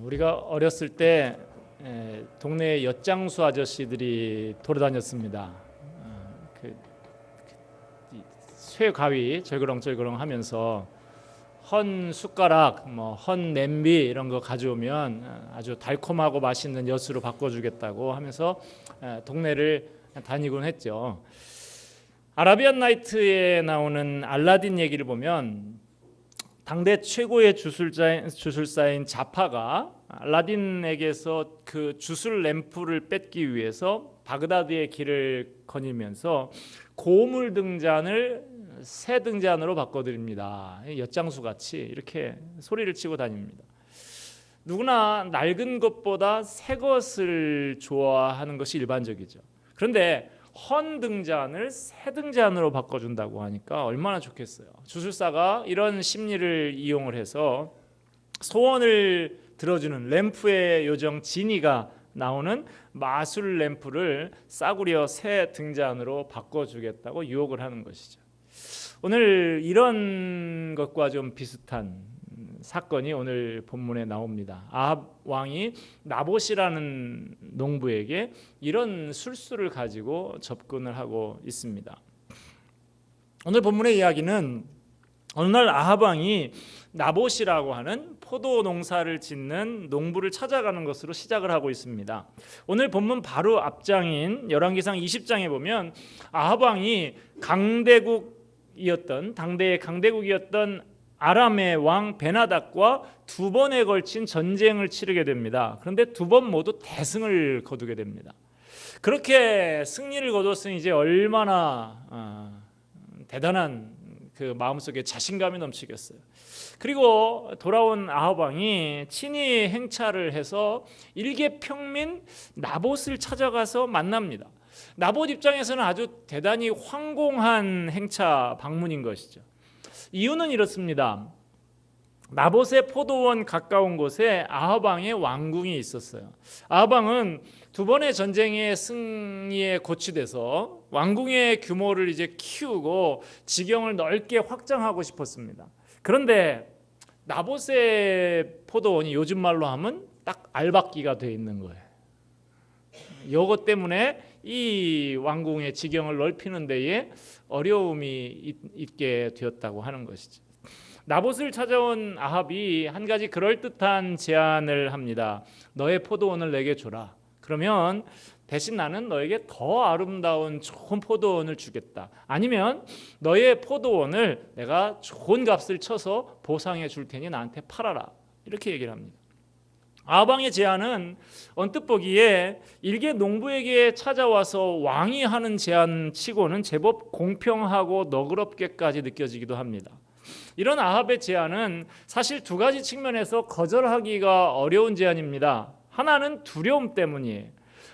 우리가 어렸을 때 동네 엿장수 아저씨들이 돌아다녔습니다. 쇠 가위 절그렁절그렁 하면서 헌 숟가락, 헌 냄비 이런 거 가져오면 아주 달콤하고 맛있는 엿으로 바꿔주겠다고 하면서 동네를 다니곤 했죠. 아라비안 나이트에 나오는 알라딘 얘기를 보면 당대 최고의 주술사인 자파가 알라딘에게서 그 주술 램프를 뺏기 위해서 바그다드의 길을 거닐면서 고물 등잔을 새 등잔으로 바꿔드립니다. 엿장수 같이 이렇게 소리를 치고 다닙니다. 누구나 낡은 것보다 새 것을 좋아하는 것이 일반적이죠. 그런데 헌 등잔을 새 등잔으로 바꿔준다고 하니까 얼마나 좋겠어요. 주술사가 이런 심리를 이용을 해서 소원을 들어주는 램프의 요정 지니가 나오는 마술 램프를 싸구려 새 등잔으로 바꿔주겠다고 유혹을 하는 것이죠. 오늘 이런 것과 좀 비슷한 사건이 오늘 본문에 나옵니다. 아합 왕이 나봇이라는 농부에게 이런 술수를 가지고 접근을 하고 있습니다. 오늘 본문의 이야기는 어느 날 아합 왕이 나봇이라고 하는 포도 농사를 짓는 농부를 찾아가는 것으로 시작을 하고 있습니다. 오늘 본문 바로 앞장인 열왕기상 20장에 보면 아합 왕이 당대의 강대국이었던 아람의 왕 베나닥과 두 번에 걸친 전쟁을 치르게 됩니다. 그런데 두 번 모두 대승을 거두게 됩니다. 그렇게 승리를 거뒀으니 이제 얼마나 대단한 그 마음속에 자신감이 넘치겠어요. 그리고 돌아온 아합 왕이 친히 행차를 해서 일개평민 나봇을 찾아가서 만납니다. 나봇 입장에서는 아주 대단히 황공한 행차 방문인 것이죠. 이유는 이렇습니다. 나봇의 포도원 가까운 곳에 아합 왕의 왕궁이 있었어요. 아합 왕은 두 번의 전쟁의 승리에 고취돼서 왕궁의 규모를 이제 키우고 지경을 넓게 확장하고 싶었습니다. 그런데 나봇의 포도원이 요즘 말로 하면 딱 알박기가 되어 있는 거예요. 이것 때문에 이 왕궁의 지경을 넓히는 데에 어려움이 있게 되었다고 하는 것이죠. 나봇을 찾아온 아합이 한 가지 그럴듯한 제안을 합니다. 너의 포도원을 내게 줘라. 그러면 대신 나는 너에게 더 아름다운 좋은 포도원을 주겠다. 아니면 너의 포도원을 내가 좋은 값을 쳐서 보상해 줄 테니 나한테 팔아라. 이렇게 얘기를 합니다. 아합 왕의 제안은 언뜻 보기에 일개 농부에게 찾아와서 왕이 하는 제안 치고는 제법 공평하고 너그럽게까지 느껴지기도 합니다. 이런 아합의 제안은 사실 두 가지 측면에서 거절하기가 어려운 제안입니다. 하나는 두려움 때문이에요.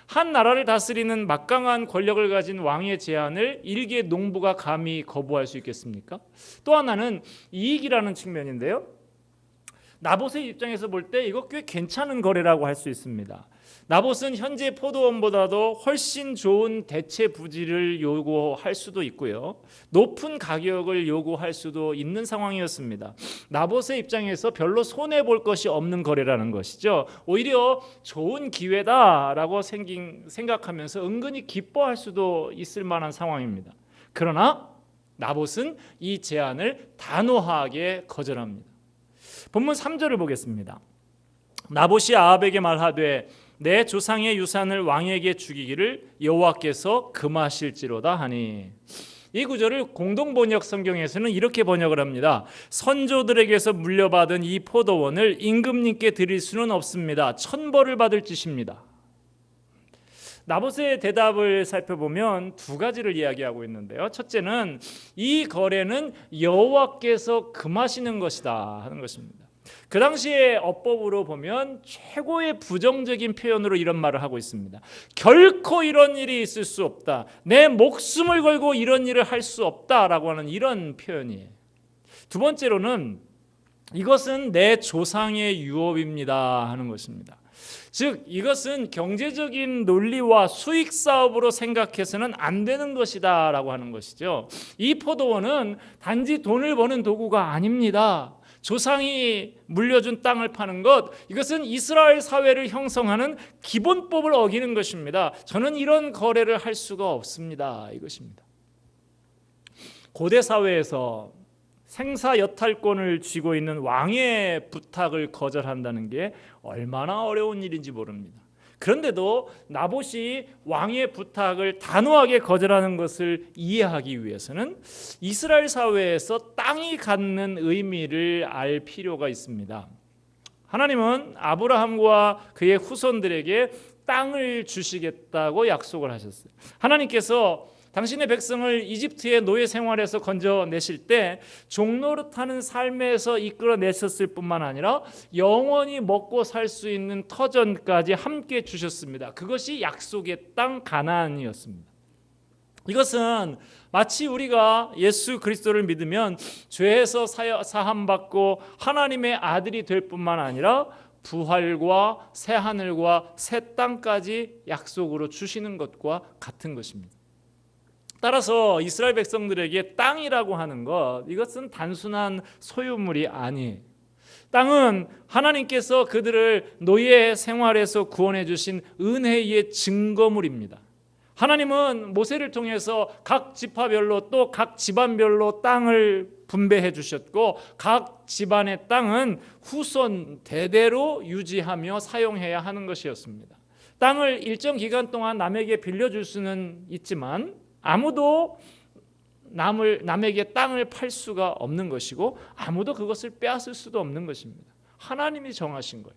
한 나라를 다스리는 막강한 권력을 가진 왕의 제안을 일개 농부가 감히 거부할 수 있겠습니까? 또 하나는 이익이라는 측면인데요. 나봇의 입장에서 볼 때 이거 꽤 괜찮은 거래라고 할 수 있습니다. 나봇은 현재 포도원보다도 훨씬 좋은 대체 부지를 요구할 수도 있고요. 높은 가격을 요구할 수도 있는 상황이었습니다. 나봇의 입장에서 별로 손해볼 것이 없는 거래라는 것이죠. 오히려 좋은 기회다라고 생각하면서 은근히 기뻐할 수도 있을 만한 상황입니다. 그러나 나봇은 이 제안을 단호하게 거절합니다. 본문 3절을 보겠습니다. 나봇이 아합에게 말하되 내 조상의 유산을 왕에게 주기기를 여호와께서 금하실지로다 하니, 이 구절을 공동번역 성경에서는 이렇게 번역을 합니다. 선조들에게서 물려받은 이 포도원을 임금님께 드릴 수는 없습니다. 천벌을 받을 짓입니다. 나봇의 대답을 살펴보면 두 가지를 이야기하고 있는데요. 첫째는 이 거래는 여호와께서 금하시는 것이다 하는 것입니다. 그 당시의 어법으로 보면 최고의 부정적인 표현으로 이런 말을 하고 있습니다. 결코 이런 일이 있을 수 없다. 내 목숨을 걸고 이런 일을 할 수 없다라고 하는 이런 표현이에요. 두 번째로는 이것은 내 조상의 유업입니다 하는 것입니다. 즉 이것은 경제적인 논리와 수익 사업으로 생각해서는 안 되는 것이다 라고 하는 것이죠. 이 포도원은 단지 돈을 버는 도구가 아닙니다. 조상이 물려준 땅을 파는 것, 이것은 이스라엘 사회를 형성하는 기본법을 어기는 것입니다. 저는 이런 거래를 할 수가 없습니다. 이것입니다. 고대 사회에서 생사 여탈권을 쥐고 있는 왕의 부탁을 거절한다는 게 얼마나 어려운 일인지 모릅니다. 그런데도 나봇이 왕의 부탁을 단호하게 거절하는 것을 이해하기 위해서는 이스라엘 사회에서 땅이 갖는 의미를 알 필요가 있습니다. 하나님은 아브라함과 그의 후손들에게 땅을 주시겠다고 약속을 하셨어요. 하나님께서 당신의 백성을 이집트의 노예 생활에서 건져내실 때 종노릇하는 삶에서 이끌어내셨을 뿐만 아니라 영원히 먹고 살 수 있는 터전까지 함께 주셨습니다. 그것이 약속의 땅 가나안이었습니다. 이것은 마치 우리가 예수 그리스도를 믿으면 죄에서 사함받고 하나님의 아들이 될 뿐만 아니라 부활과 새 하늘과 새 땅까지 약속으로 주시는 것과 같은 것입니다. 따라서 이스라엘 백성들에게 땅이라고 하는 것, 이것은 단순한 소유물이 아니에요. 땅은 하나님께서 그들을 노예 생활에서 구원해 주신 은혜의 증거물입니다. 하나님은 모세를 통해서 각 지파별로 또 각 집안별로 땅을 분배해 주셨고 각 집안의 땅은 후손 대대로 유지하며 사용해야 하는 것이었습니다. 땅을 일정 기간 동안 남에게 빌려줄 수는 있지만 아무도 남에게 땅을 팔 수가 없는 것이고 아무도 그것을 빼앗을 수도 없는 것입니다. 하나님이 정하신 거예요.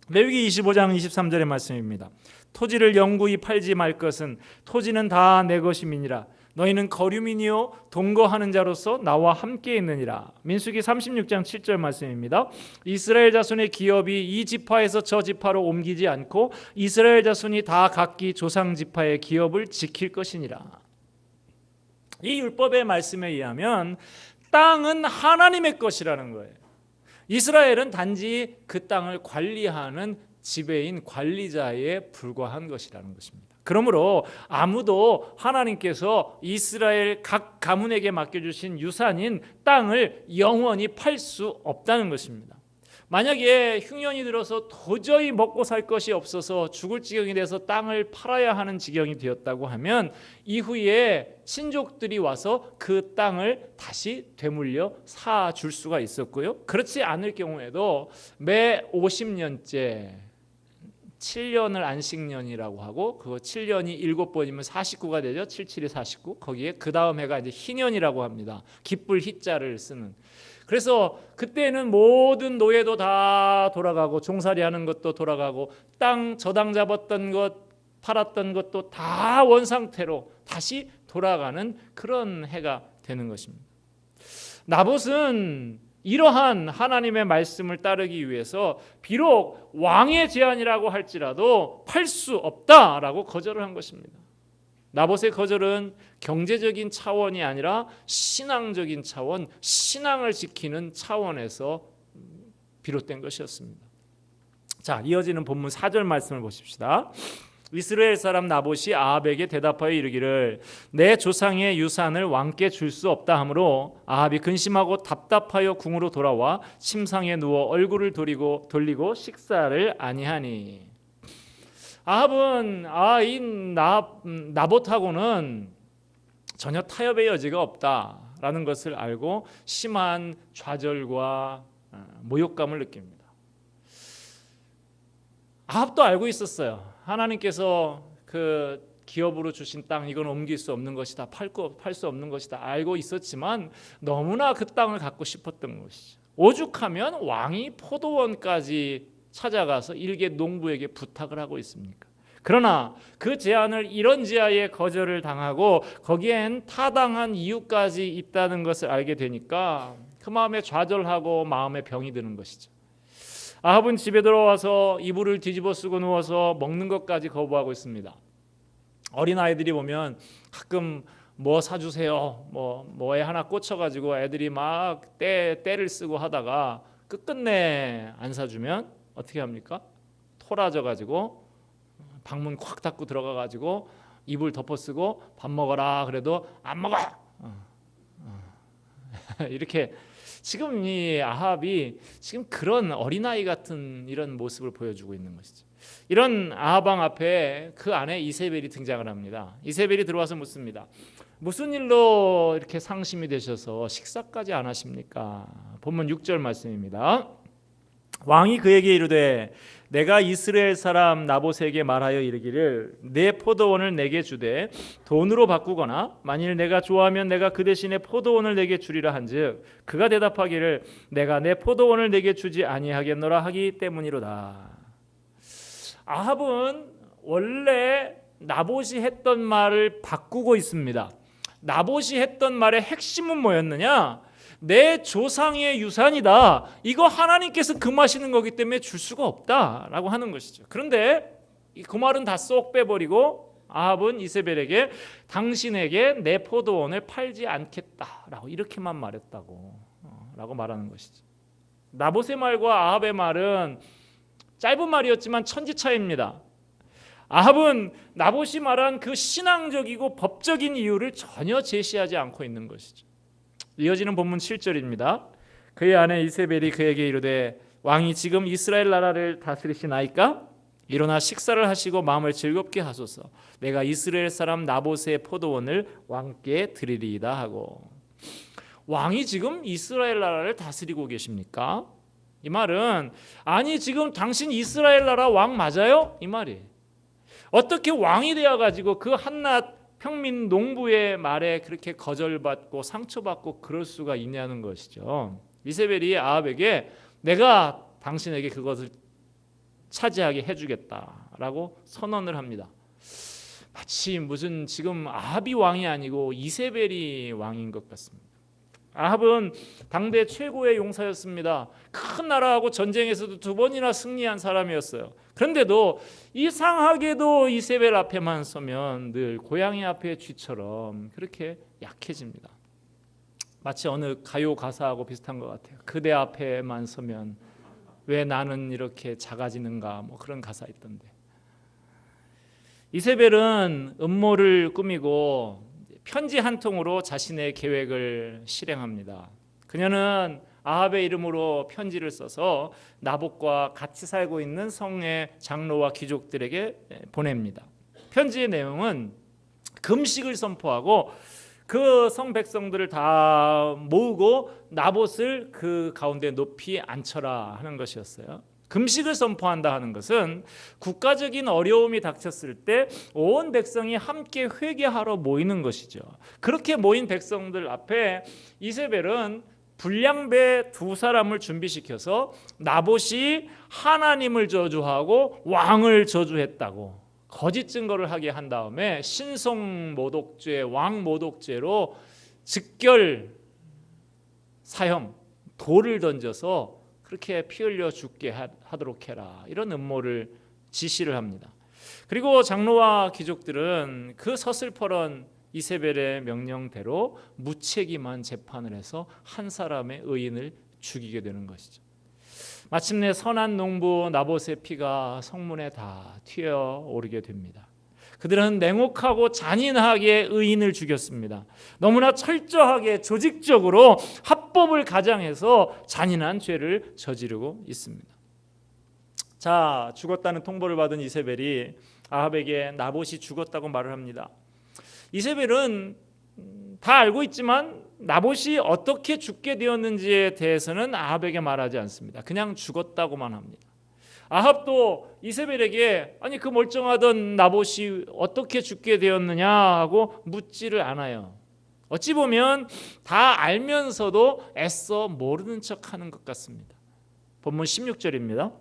레위기 25장 23절의 말씀입니다. 토지를 영구히 팔지 말 것은 토지는 다 내 것임이니라. 너희는 거류민이요 동거하는 자로서 나와 함께 있느니라. 민수기 36장 7절 말씀입니다. 이스라엘 자손의 기업이 이 지파에서 저 지파로 옮기지 않고 이스라엘 자손이 다 각기 조상 지파의 기업을 지킬 것이니라. 이 율법의 말씀에 의하면 땅은 하나님의 것이라는 거예요. 이스라엘은 단지 그 땅을 관리하는 지배인 관리자에 불과한 것이라는 것입니다. 그러므로 아무도 하나님께서 이스라엘 각 가문에게 맡겨주신 유산인 땅을 영원히 팔 수 없다는 것입니다. 만약에 흉년이 들어서 도저히 먹고 살 것이 없어서 죽을 지경이 돼서 땅을 팔아야 하는 지경이 되었다고 하면 이후에 친족들이 와서 그 땅을 다시 되물려 사줄 수가 있었고요. 그렇지 않을 경우에도 매 50년째 7년을 안식년이라고 하고 그거 7년이 7번이면 49가 되죠. 77이 49. 거기에 그 다음 해가 이제 희년이라고 합니다. 기쁠 희자를 쓰는. 그래서 그때는 모든 노예도 다 돌아가고 종살이하는 것도 돌아가고 땅 저당 잡았던 것 팔았던 것도 다 원상태로 다시 돌아가는 그런 해가 되는 것입니다. 나봇은 이러한 하나님의 말씀을 따르기 위해서 비록 왕의 제안이라고 할지라도 팔 수 없다라고 거절을 한 것입니다. 나봇의 거절은 경제적인 차원이 아니라 신앙적인 차원, 신앙을 지키는 차원에서 비롯된 것이었습니다. 자, 이어지는 본문 4절 말씀을 보십시다. 이스라엘 사람 나봇이 아합에게 대답하여 이르기를 내 조상의 유산을 왕께 줄 수 없다 하므로 아합이 근심하고 답답하여 궁으로 돌아와 침상에 누워 얼굴을 돌리고 식사를 아니하니. 아합은 이 나봇하고는 전혀 타협의 여지가 없다라는 것을 알고 심한 좌절과 모욕감을 느낍니다. 아합도 알고 있었어요. 하나님께서 그 기업으로 주신 땅 이건 옮길 수 없는 것이다. 팔 수 없는 것이다. 알고 있었지만 너무나 그 땅을 갖고 싶었던 것이죠. 오죽하면 왕이 포도원까지 찾아가서 일개 농부에게 부탁을 하고 있습니까? 그러나 그 제안을 이런지하에 거절을 당하고 거기엔 타당한 이유까지 있다는 것을 알게 되니까 그 마음에 좌절하고 마음에 병이 드는 것이죠. 아합은 집에 들어와서 이불을 뒤집어 쓰고 누워서 먹는 것까지 거부하고 있습니다. 어린아이들이 보면 가끔 뭐 사주세요 뭐에 하나 꽂혀가지고 애들이 막 때를 쓰고 하다가 끝끝내 안 사주면 어떻게 합니까? 토라져가지고 방문 콱 닫고 들어가가지고 이불 덮어쓰고 밥 먹어라 그래도 안 먹어 이렇게 지금 이 아합이 지금 그런 어린아이 같은 이런 모습을 보여주고 있는 것이죠. 이런 아합 왕 앞에 그 안에 이세벨이 등장을 합니다. 이세벨이 들어와서 묻습니다. 무슨 일로 이렇게 상심이 되셔서 식사까지 안 하십니까? 본문 6절 말씀입니다. 왕이 그에게 이르되 내가 이스라엘 사람 나봇에게 말하여 이르기를 내 포도원을 내게 주되 돈으로 바꾸거나 만일 내가 좋아하면 내가 그 대신에 포도원을 내게 주리라 한즉 그가 대답하기를 내가 내 포도원을 내게 주지 아니하겠노라 하기 때문이로다. 아합은 원래 나봇이 했던 말을 바꾸고 있습니다. 나봇이 했던 말의 핵심은 뭐였느냐? 내 조상의 유산이다. 이거 하나님께서 금하시는 거기 때문에 줄 수가 없다라고 하는 것이죠. 그런데 그 말은 다 쏙 빼버리고 아합은 이세벨에게 당신에게 내 포도원을 팔지 않겠다라고 이렇게만 말했다고 라고 말하는 것이죠. 나봇의 말과 아합의 말은 짧은 말이었지만 천지차이입니다. 아합은 나봇이 말한 그 신앙적이고 법적인 이유를 전혀 제시하지 않고 있는 것이죠. 이어지는 본문 7절입니다. 그의 아내 이세벨이 그에게 이르되 왕이 지금 이스라엘 나라를 다스리시나이까? 일어나 식사를 하시고 마음을 즐겁게 하소서. 내가 이스라엘 사람 나봇의 포도원을 왕께 드리리이다 하고. 왕이 지금 이스라엘 나라를 다스리고 계십니까? 이 말은 아니 지금 당신 이스라엘 나라 왕 맞아요? 이 말이에요. 어떻게 왕이 되어가지고 그 한낱 평민 농부의 말에 그렇게 거절받고 상처받고 그럴 수가 있냐는 것이죠. 이세벨이 아합에게 내가 당신에게 그것을 차지하게 해주겠다라고 선언을 합니다. 마치 무슨 지금 아합이 왕이 아니고 이세벨이 왕인 것 같습니다. 아합은 당대 최고의 용사였습니다. 큰 나라하고 전쟁에서도 2번이나 승리한 사람이었어요. 그런데도 이상하게도 이세벨 앞에만 서면 늘 고양이 앞의 쥐처럼 그렇게 약해집니다. 마치 어느 가요 가사하고 비슷한 것 같아요. 그대 앞에만 서면 왜 나는 이렇게 작아지는가, 뭐 그런 가사 있던데. 이세벨은 음모를 꾸미고 편지 한 통으로 자신의 계획을 실행합니다. 그녀는 아합의 이름으로 편지를 써서 나봇과 같이 살고 있는 성의 장로와 귀족들에게 보냅니다. 편지의 내용은 금식을 선포하고 그 성 백성들을 다 모으고 나봇을 그 가운데 높이 앉혀라 하는 것이었어요. 금식을 선포한다 하는 것은 국가적인 어려움이 닥쳤을 때 온 백성이 함께 회개하러 모이는 것이죠. 그렇게 모인 백성들 앞에 이세벨은 불량배 2사람을 준비시켜서 나봇이 하나님을 저주하고 왕을 저주했다고 거짓 증거를 하게 한 다음에 신성모독죄, 왕모독죄로 즉결 사형, 돌을 던져서 그렇게 피 흘려 죽게 하도록 해라, 이런 음모를 지시를 합니다. 그리고 장로와 귀족들은 그 서슬퍼런 이세벨의 명령대로 무책임한 재판을 해서 한 사람의 의인을 죽이게 되는 것이죠. 마침내 선한 농부 나봇의 피가 성문에 다 튀어오르게 됩니다. 그들은 냉혹하고 잔인하게 의인을 죽였습니다. 너무나 철저하게 조직적으로 합법을 가장해서 잔인한 죄를 저지르고 있습니다. 자, 죽었다는 통보를 받은 이세벨이 아합에게 나봇이 죽었다고 말을 합니다. 이세벨은 다 알고 있지만 나봇이 어떻게 죽게 되었는지에 대해서는 아합에게 말하지 않습니다. 그냥 죽었다고만 합니다. 아합도 이세벨에게 아니 그 멀쩡하던 나봇이 어떻게 죽게 되었느냐 하고 묻지를 않아요. 어찌 보면 다 알면서도 애써 모르는 척하는 것 같습니다. 본문 16절입니다.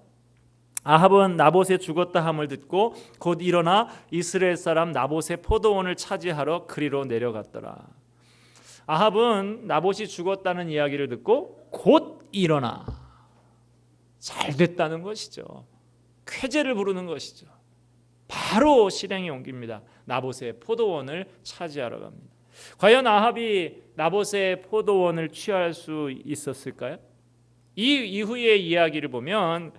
아합은 나봇의 죽었다 함을 듣고 곧 일어나 이스라엘 사람 나봇의 포도원을 차지하러 그리로 내려갔더라. 아합은 나봇이 죽었다는 이야기를 듣고 곧 일어나, 잘 됐다는 것이죠. 쾌재를 부르는 것이죠. 바로 실행에 옮깁니다. 나봇의 포도원을 차지하러 갑니다. 과연 아합이 나봇의 포도원을 취할 수 있었을까요? 이 이후의 이야기를 보면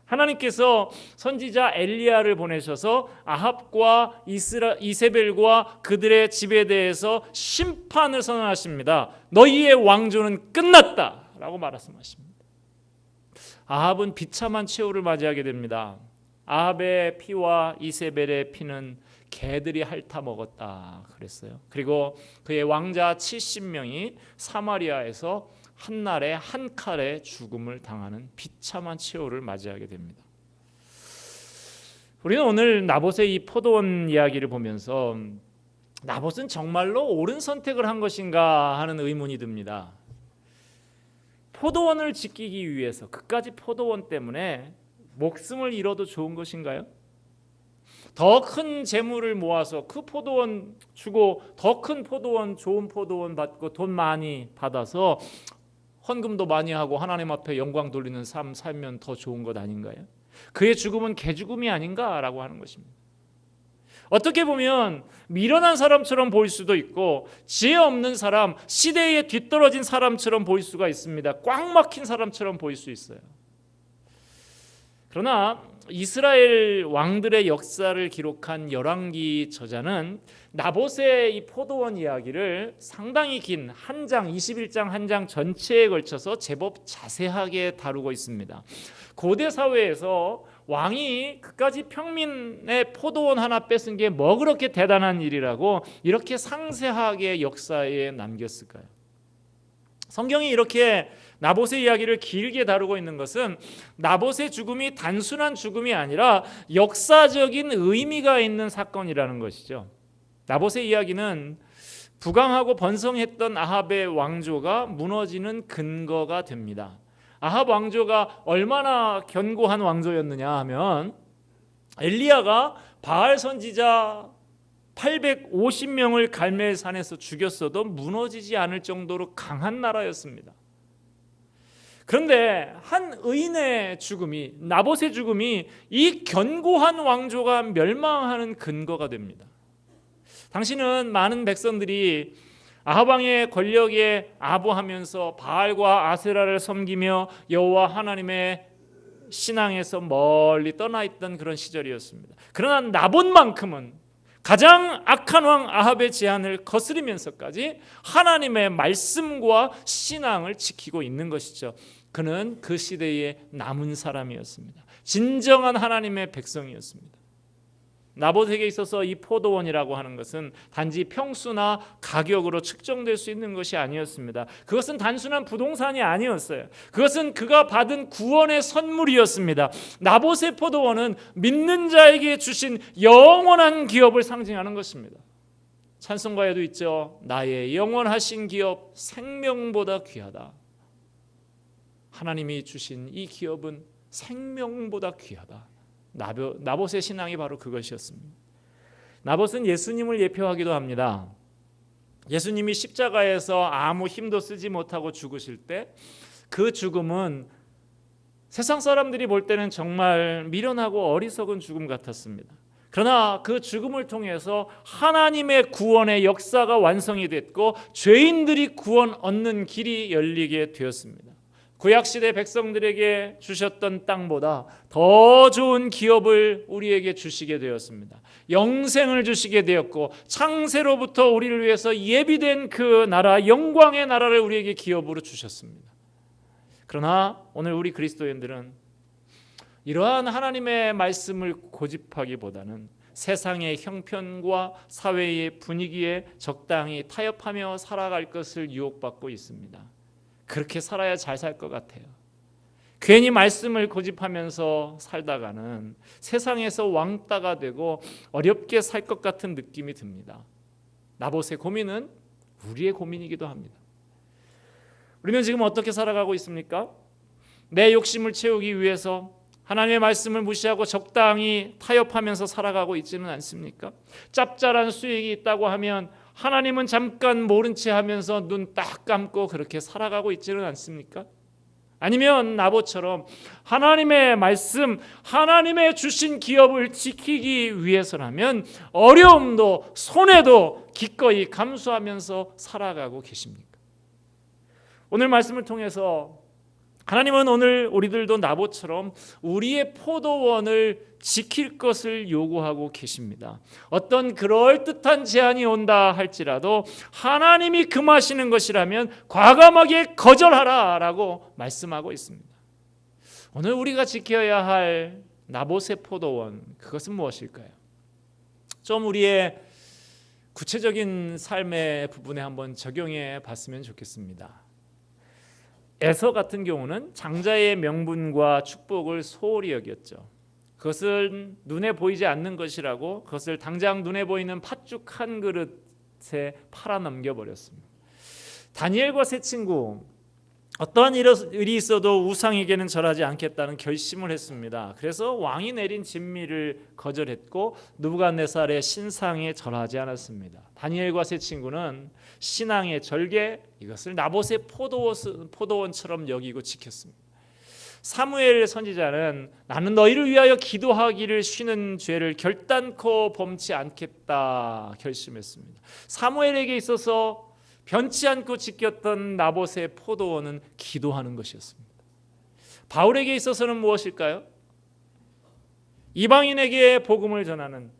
하나님께서 선지자 엘리야를 보내셔서 아합과 이세벨과 그들의 집에 대해서 심판을 선언하십니다. 너희의 왕조는 끝났다 라고 말씀하십니다. 아합은 비참한 최후를 맞이하게 됩니다. 아합의 피와 이세벨의 피는 개들이 핥아 먹었다 그랬어요. 그리고 그의 왕자 70명이 사마리아에서 한날에 한 칼에 죽음을 당하는 비참한 최후를 맞이하게 됩니다. 우리는 오늘 나봇의 이 포도원 이야기를 보면서 나봇은 정말로 옳은 선택을 한 것인가 하는 의문이 듭니다. 포도원을 지키기 위해서 그까지 포도원 때문에 목숨을 잃어도 좋은 것인가요? 더 큰 재물을 모아서 그 포도원 주고 더 큰 포도원, 좋은 포도원 받고 돈 많이 받아서 헌금도 많이 하고 하나님 앞에 영광 돌리는 삶 살면 더 좋은 것 아닌가요? 그의 죽음은 개죽음이 아닌가라고 하는 것입니다. 어떻게 보면 미련한 사람처럼 보일 수도 있고 지혜 없는 사람, 시대에 뒤떨어진 사람처럼 보일 수가 있습니다. 꽉 막힌 사람처럼 보일 수 있어요. 그러나 이스라엘 왕들의 역사를 기록한 열왕기 저자는 나봇의 이 포도원 이야기를 상당히 긴 한 장, 21장 한 장 전체에 걸쳐서 제법 자세하게 다루고 있습니다. 고대 사회에서 왕이 그까지 평민의 포도원 하나 뺏은 게 뭐 그렇게 대단한 일이라고 이렇게 상세하게 역사에 남겼을까요? 성경이 이렇게 나봇의 이야기를 길게 다루고 있는 것은 나봇의 죽음이 단순한 죽음이 아니라 역사적인 의미가 있는 사건이라는 것이죠. 나봇의 이야기는 부강하고 번성했던 아합의 왕조가 무너지는 근거가 됩니다. 아합 왕조가 얼마나 견고한 왕조였느냐 하면 엘리야가 바알 선지자 850명을 갈멜산에서 죽였어도 무너지지 않을 정도로 강한 나라였습니다. 그런데 한 의인의 죽음이, 나봇의 죽음이 이 견고한 왕조가 멸망하는 근거가 됩니다. 당시는 많은 백성들이 아합 왕의 권력에 아부하면서 바알과 아세라를 섬기며 여호와 하나님의 신앙에서 멀리 떠나 있던 그런 시절이었습니다. 그러나 나봇만큼은 가장 악한 왕 아합의 제안을 거스리면서까지 하나님의 말씀과 신앙을 지키고 있는 것이죠. 그는 그 시대의 남은 사람이었습니다. 진정한 하나님의 백성이었습니다. 나봇에게 있어서 이 포도원이라고 하는 것은 단지 평수나 가격으로 측정될 수 있는 것이 아니었습니다. 그것은 단순한 부동산이 아니었어요. 그것은 그가 받은 구원의 선물이었습니다. 나봇의 포도원은 믿는 자에게 주신 영원한 기업을 상징하는 것입니다. 찬송가에도 있죠. 나의 영원하신 기업 생명보다 귀하다. 하나님이 주신 이 기업은 생명보다 귀하다. 나봇의 신앙이 바로 그것이었습니다. 나봇은 예수님을 예표하기도 합니다. 예수님이 십자가에서 아무 힘도 쓰지 못하고 죽으실 때 그 죽음은 세상 사람들이 볼 때는 정말 미련하고 어리석은 죽음 같았습니다. 그러나 그 죽음을 통해서 하나님의 구원의 역사가 완성이 됐고 죄인들이 구원 얻는 길이 열리게 되었습니다. 구약시대 백성들에게 주셨던 땅보다 더 좋은 기업을 우리에게 주시게 되었습니다. 영생을 주시게 되었고 창세로부터 우리를 위해서 예비된 그 나라, 영광의 나라를 우리에게 기업으로 주셨습니다. 그러나 오늘 우리 그리스도인들은 이러한 하나님의 말씀을 고집하기보다는 세상의 형편과 사회의 분위기에 적당히 타협하며 살아갈 것을 유혹받고 있습니다. 그렇게 살아야 잘 살 것 같아요. 괜히 말씀을 고집하면서 살다가는 세상에서 왕따가 되고 어렵게 살 것 같은 느낌이 듭니다. 나봇의 고민은 우리의 고민이기도 합니다. 우리는 지금 어떻게 살아가고 있습니까? 내 욕심을 채우기 위해서 하나님의 말씀을 무시하고 적당히 타협하면서 살아가고 있지는 않습니까? 짭짤한 수익이 있다고 하면 하나님은 잠깐 모른 채 하면서 눈 딱 감고 그렇게 살아가고 있지는 않습니까? 아니면 나봇처럼 하나님의 말씀, 하나님의 주신 기업을 지키기 위해서라면 어려움도 손해도 기꺼이 감수하면서 살아가고 계십니까? 오늘 말씀을 통해서 하나님은 오늘 우리들도 나봇처럼 우리의 포도원을 지킬 것을 요구하고 계십니다. 어떤 그럴듯한 제안이 온다 할지라도 하나님이 금하시는 것이라면 과감하게 거절하라 라고 말씀하고 있습니다. 오늘 우리가 지켜야 할 나봇의 포도원, 그것은 무엇일까요? 좀 우리의 구체적인 삶의 부분에 한번 적용해 봤으면 좋겠습니다. 에서 같은 경우는 장자의 명분과 축복을 소홀히 여겼죠. 그것은 눈에 보이지 않는 것이라고 그것을 당장 눈에 보이는 팥죽 한 그릇에 팔아 넘겨버렸습니다. 다니엘과 세 친구, 어떠한 일이 있어도 우상에게는 절하지 않겠다는 결심을 했습니다. 그래서 왕이 내린 진미를 거절했고 느부갓네살의 신상에 절하지 않았습니다. 다니엘과 세 친구는 신앙의 절개, 이것을 나봇의 포도원처럼 여기고 지켰습니다. 사무엘 선지자는 나는 너희를 위하여 기도하기를 쉬는 죄를 결단코 범치 않겠다 결심했습니다. 사무엘에게 있어서 변치 않고 지켰던 나봇의 포도원은 기도하는 것이었습니다. 바울에게 있어서는 무엇일까요? 이방인에게 복음을 전하는,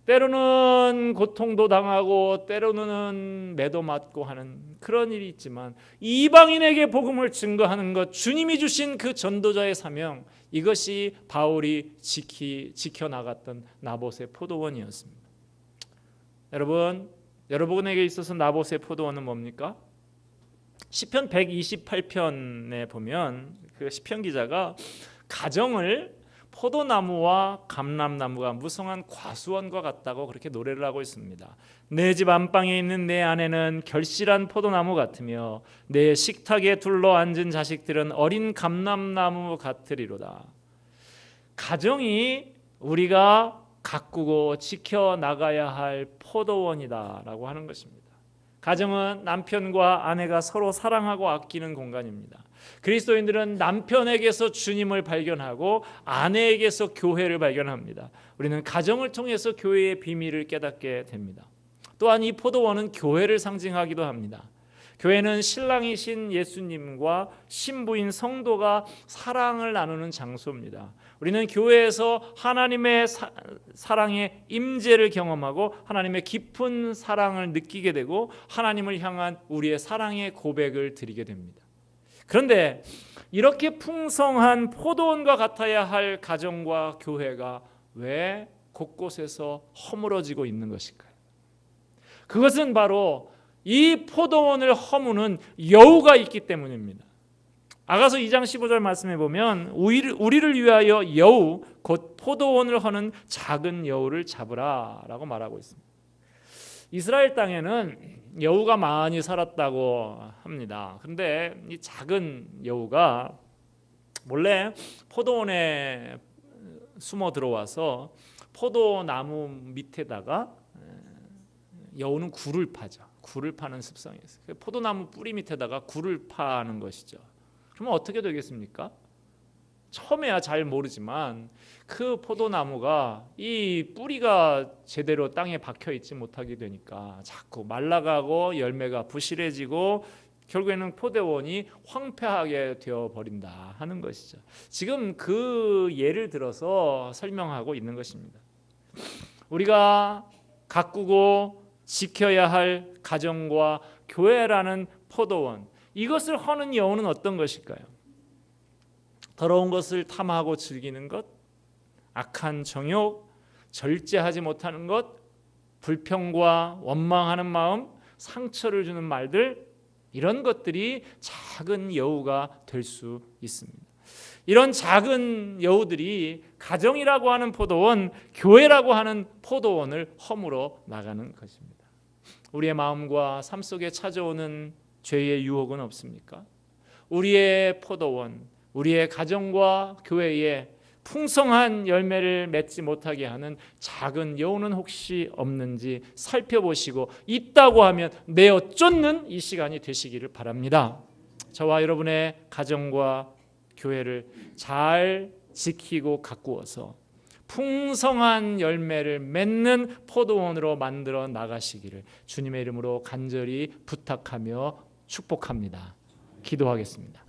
때로는 고통도 당하고 때로는 매도 맞고 하는 그런 일이 있지만 이방인에게 복음을 증거하는 것, 주님이 주신 그 전도자의 사명, 이것이 바울이 지켜나갔던 나봇의 포도원이었습니다. 여러분에게 있어서 나봇의 포도원은 뭡니까? 시편 128편에 보면 그 시편 기자가 가정을 포도나무와 감람나무가 무성한 과수원과 같다고 그렇게 노래를 하고 있습니다. 내 집 안방에 있는 내 아내는 결실한 포도나무 같으며 내 식탁에 둘러앉은 자식들은 어린 감람나무 같으리로다. 가정이 우리가 가꾸고 지켜나가야 할 포도원이다라고 하는 것입니다. 가정은 남편과 아내가 서로 사랑하고 아끼는 공간입니다. 그리스도인들은 남편에게서 주님을 발견하고 아내에게서 교회를 발견합니다. 우리는 가정을 통해서 교회의 비밀을 깨닫게 됩니다. 또한 이 포도원은 교회를 상징하기도 합니다. 교회는 신랑이신 예수님과 신부인 성도가 사랑을 나누는 장소입니다. 우리는 교회에서 하나님의 사랑의 임재를 경험하고 하나님의 깊은 사랑을 느끼게 되고 하나님을 향한 우리의 사랑의 고백을 드리게 됩니다. 그런데 이렇게 풍성한 포도원과 같아야 할 가정과 교회가 왜 곳곳에서 허물어지고 있는 것일까요? 그것은 바로 이 포도원을 허무는 여우가 있기 때문입니다. 아가서 2장 15절 말씀해 보면 우리를 위하여 여우 곧 포도원을 허는 작은 여우를 잡으라 라고 말하고 있습니다. 이스라엘 땅에는 여우가 많이 살았다고 합니다. 그런데 이 작은 여우가 몰래 포도원에 숨어 들어와서 포도나무 밑에다가 여우는 굴을 파죠. 굴을 파는 습성이 있어요. 포도나무 뿌리 밑에다가 굴을 파는 것이죠. 그러면 어떻게 되겠습니까? 처음에야 잘 모르지만 그 포도나무가 이 뿌리가 제대로 땅에 박혀 있지 못하게 되니까 자꾸 말라가고 열매가 부실해지고 결국에는 포도원이 황폐하게 되어 버린다 하는 것이죠. 지금 그 예를 들어서 설명하고 있는 것입니다. 우리가 가꾸고 지켜야 할 가정과 교회라는 포도원, 이것을 허는 여우는 어떤 것일까요? 더러운 것을 탐하고 즐기는 것, 악한 정욕, 절제하지 못하는 것, 불평과 원망하는 마음, 상처를 주는 말들, 이런 것들이 작은 여우가 될 수 있습니다. 이런 작은 여우들이 가정이라고 하는 포도원, 교회라고 하는 포도원을 허물어 나가는 것입니다. 우리의 마음과 삶 속에 찾아오는 죄의 유혹은 없습니까? 우리의 포도원, 우리의 가정과 교회에 풍성한 열매를 맺지 못하게 하는 작은 여우는 혹시 없는지 살펴보시고 있다고 하면 내어 쫓는 이 시간이 되시기를 바랍니다. 저와 여러분의 가정과 교회를 잘 지키고 가꾸어서 풍성한 열매를 맺는 포도원으로 만들어 나가시기를 주님의 이름으로 간절히 부탁하며 축복합니다. 기도하겠습니다.